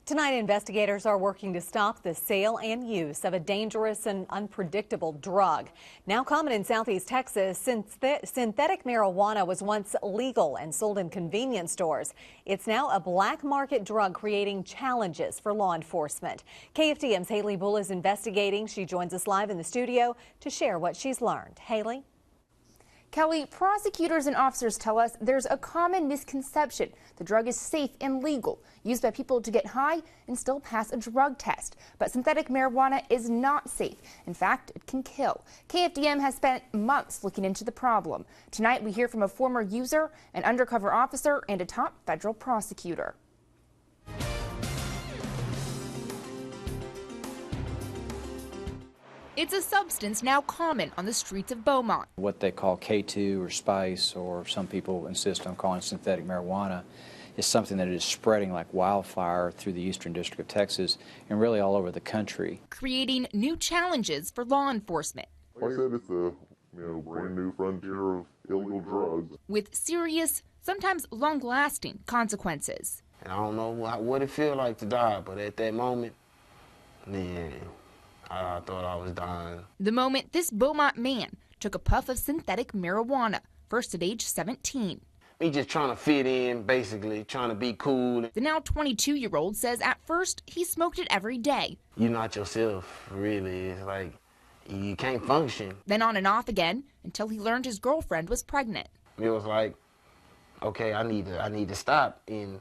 Tonight, investigators are working to stop the sale and use of a dangerous and unpredictable drug. Now common in Southeast Texas, synthetic marijuana was once legal and sold in convenience stores. It's now a black market drug creating challenges for law enforcement. KFDM's Haley Bull is investigating. She joins us live in the studio to share what she's learned. Haley? Kelly, prosecutors and officers tell us there's a common misconception the drug is safe and legal, used by people to get high and still pass a drug test. But synthetic marijuana is not safe. In fact, it can kill. KFDM has spent months looking into the problem. Tonight, we hear from a former user, an undercover officer, and a top federal prosecutor. It's a substance now common on the streets of Beaumont. What they call K2 or spice, or some people insist on calling synthetic marijuana, is something that is spreading like wildfire through the Eastern District of Texas and really all over the country, creating new challenges for law enforcement. Like I said, it's a brand new frontier of illegal drugs with serious, sometimes long-lasting consequences. And I don't know what it feels like to die, but at that moment, man, I thought I was dying. The moment this Beaumont man took a puff of synthetic marijuana, first at age 17. Me just trying to fit in, basically, trying to be cool. The now 22-year-old says at first he smoked it every day. You're not yourself, really. It's like you can't function. Then on and off again until he learned his girlfriend was pregnant. It was like, okay, I need to stop, and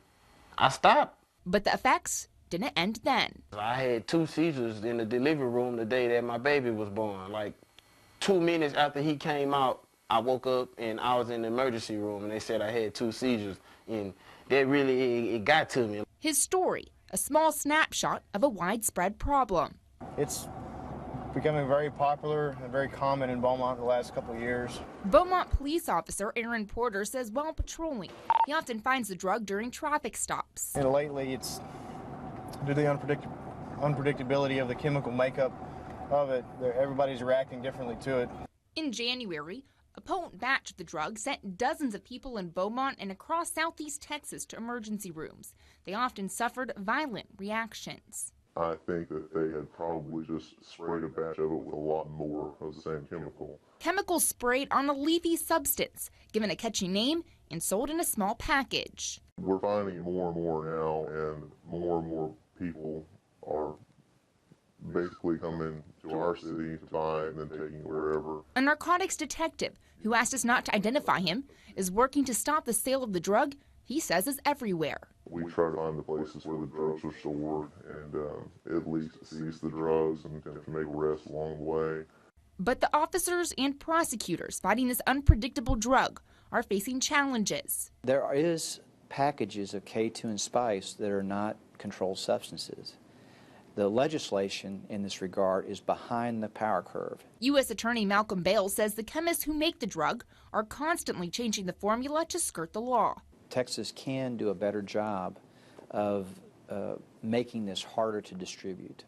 I stopped. But the effects didn't end then. I had 2 seizures in the delivery room the day that my baby was born. Like 2 minutes after he came out, I woke up and I was in the emergency room and they said I had 2 seizures, and that really, it got to me. His story, a small snapshot of a widespread problem. It's becoming very popular and very common in Beaumont the last couple of years. Beaumont police officer Aaron Porter says while patrolling, he often finds the drug during traffic stops. And lately it's due to the unpredictability of the chemical makeup of it. Everybody's reacting differently to it. In January, a potent batch of the drug sent dozens of people in Beaumont and across Southeast Texas to emergency rooms. They often suffered violent reactions. I think that they had probably just sprayed a batch of it with a lot more of the same chemical. Chemicals sprayed on a leafy substance, given a catchy name, and sold in a small package. We're finding it more and more now, and more people are basically coming to our city to buy and then taking it wherever. A narcotics detective, who asked us not to identify him, is working to stop the sale of the drug he says is everywhere. We try to find the places where the drugs are stored and at least seize the drugs and to make arrests along the way. But the officers and prosecutors fighting this unpredictable drug are facing challenges. There is packages of K2 and spice that are not controlled substances. The legislation in this regard is behind the power curve. U.S. Attorney Malcolm Bales says the chemists who make the drug are constantly changing the formula to skirt the law. Texas can do a better job of making this harder to distribute.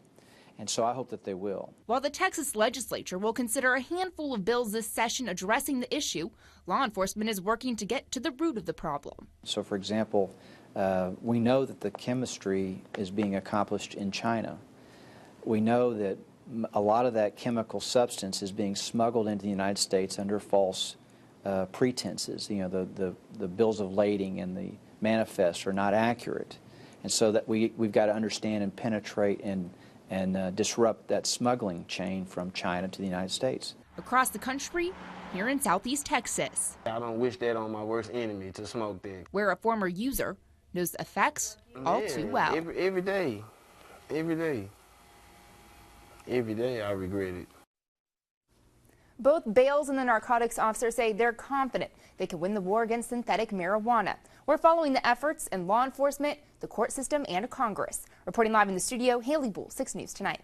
And so I hope that they will. While the Texas legislature will consider a handful of bills this session addressing the issue, law enforcement is working to get to the root of the problem. So, for example, we know that the chemistry is being accomplished in China. We know that a lot of that chemical substance is being smuggled into the United States under false pretenses. You know, the bills of lading and the manifests are not accurate. And so that we've got to understand and penetrate and disrupt that smuggling chain from China to the United States. Across the country, here in Southeast Texas. I don't wish that on my worst enemy, to smoke that. Where a former user knows the effects all too well. Every day I regret it. Both Bales and the narcotics officer say they're confident they can win the war against synthetic marijuana. We're following the efforts in law enforcement, the court system, and Congress. Reporting live in the studio, Haley Bull, 6 News Tonight.